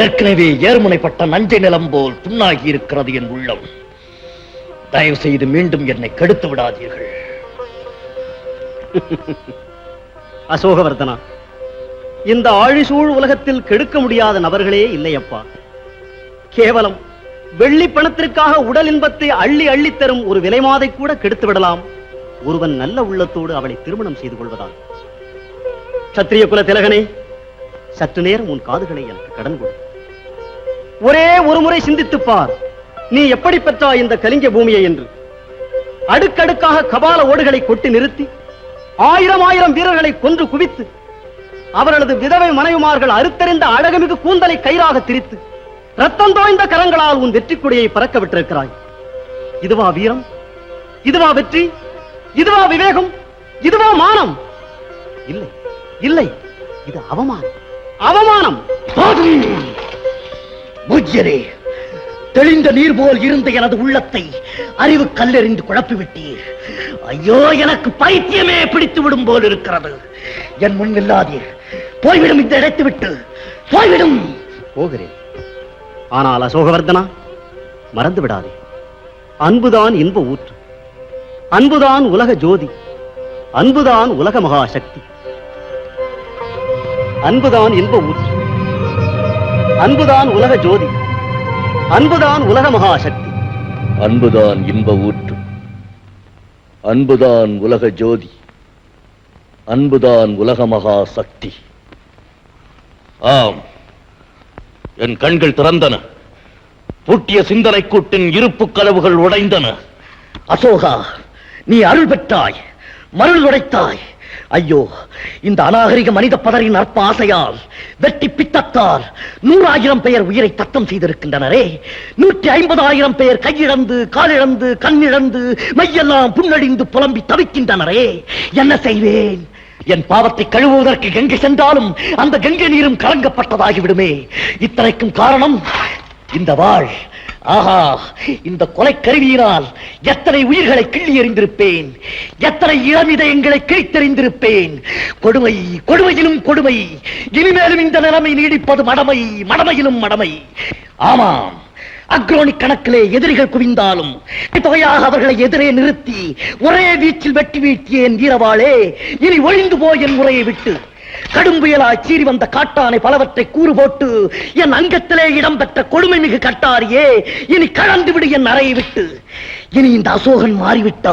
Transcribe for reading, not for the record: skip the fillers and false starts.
ஏற்கனவே ஏர்முனைப்பட்ட நஞ்சை நிலம் போல் புண்ணாகி இருக்கிறது என் உள்ளம். தயவு செய்து மீண்டும் என்னை கெடுத்து விடாதீர்கள். அசோகவர்தனா, இந்த ஆழிசூழ் உலகத்தில் கெடுக்க முடியாத நபர்களே இல்லையப்பா. கேவலம் வெள்ளி பணத்திற்காக உடல் இன்பத்தை அள்ளி அள்ளி தரும் ஒரு விலைமாதை கூட கெடுத்து விடலாம் ஒருவன் நல்ல உள்ளத்தோடு அவளை திருமணம் செய்து கொள்வதால். சத்திரிய குல திலகனே, சற்று நேரம் உன் காதுகளை எனக்கு கடன் கொடு. ஒரே ஒரு முறை சிந்தித்துப் பார், நீ எப்படி பெற்றாய் இந்த கலிங்க பூமியை என்று. அடுக்கடுக்காக கபால ஓடுகளை கொட்டி நிறுத்தி 1000 வீரர்களை கொன்று குவித்து அவர்களது விதவை மனைவிமார்கள் அறுத்தறிந்த அழகுமிகு கூந்தலை கயிறாக திரித்து ரத்தம் தோய்ந்த கரங்களால் உன் வெற்றி கொடியை பறக்க விட்டிருக்கிறாய். இதுவா வீரம்? இதுவா வெற்றி? இதுவா விவேகம்? இதுவா மானம்? இல்லை இல்லை, இது அவமானம், அவமானம். பூஜ்யரே, தெளிந்த நீர் போல் இருந்த எனது உள்ளத்தை அறிவு கல்லெறிந்து குழப்பிவிட்டீர். ஐயோ, எனக்கு பைத்தியமே பிடித்து விடும் போல் இருக்கிறது. என் முன் இல்லாதீர். போய்விடும், இந்த இடத்து விட்டு போய்விடும். போகிறேன். ஆனால் அசோகவர்தனா, மறந்து விடாதே, அன்புதான் இன்ப ஊற்று, அன்புதான் உலக ஜோதி, அன்புதான் உலக மகாசக்தி. அன்புதான் இன்ப ஊற்று, அன்புதான் உலக ஜோதி, அன்புதான் உலக மகாசக்தி. அன்புதான் இன்ப ஊற்று, அன்புதான் உலக ஜோதி, அன்புதான் உலக மகாசக்தி. ஆம், என் கண்கள் திறந்தன. பூட்டிய சிந்தனை கூட்டின் இருப்பு கதவுகள் உடைந்தன. அசோகா, நீ அருள் பெற்றாய், மருள் உடைத்தாய். ஐயோ, இந்த அநாகரிக மனித பதரின் அற்ப ஆசையால், வெட்டி பித்தத்தால் 100,000 பேர் உயிரை தத்தம் செய்திருக்கின்றனரே. 150,000 பேர் கையிழந்து, காலிழந்து, கண்ணிழந்து, மையெல்லாம் புண்ணடிந்து புலம்பி தவிக்கின்றனரே. என்ன செய்வேன்? என் பாவத்தை கழுவுவதற்கு கங்கை சென்றாலும் அந்த கங்கை நீரும் கலங்கப்பட்டதாகிவிடுமே. இத்தனைக்கும் காரணம் இந்த வாழ். ஆஹா, இந்த கொலை கருவியினால் எத்தனை உயிர்களை கிள்ளி எறிந்திருப்பேன், எத்தனை இளமிதயங்களை கிழித்தெறிந்திருப்பேன். கொடுமை, கொடுமையிலும் கொடுமை. இனிமேலும் இந்த நிலைமை நீடிப்பது மடமை, மடமையிலும் மடமை. ஆமாம், அக்ரோனி கணக்கிலே எதிரிகள் குவிந்தாலும் தொகையாக அவர்களை எதிரே நிறுத்தி ஒரே வீச்சில் வெட்டி வீழ்த்தியேன் வீரவாளே. இனி ஒழிந்து போய் என் முறையை விட்டு. கடும் புயலாய் சீறி வந்த காட்டானை பலவற்றை கூறு போட்டு என் அங்கத்திலே இடம்பெற்ற கொடுமை மிகு கட்டாரியே, இனி கலந்து விடு என் அறையை விட்டு. இனி இந்த அசோகன் மாறிவிட்டான்.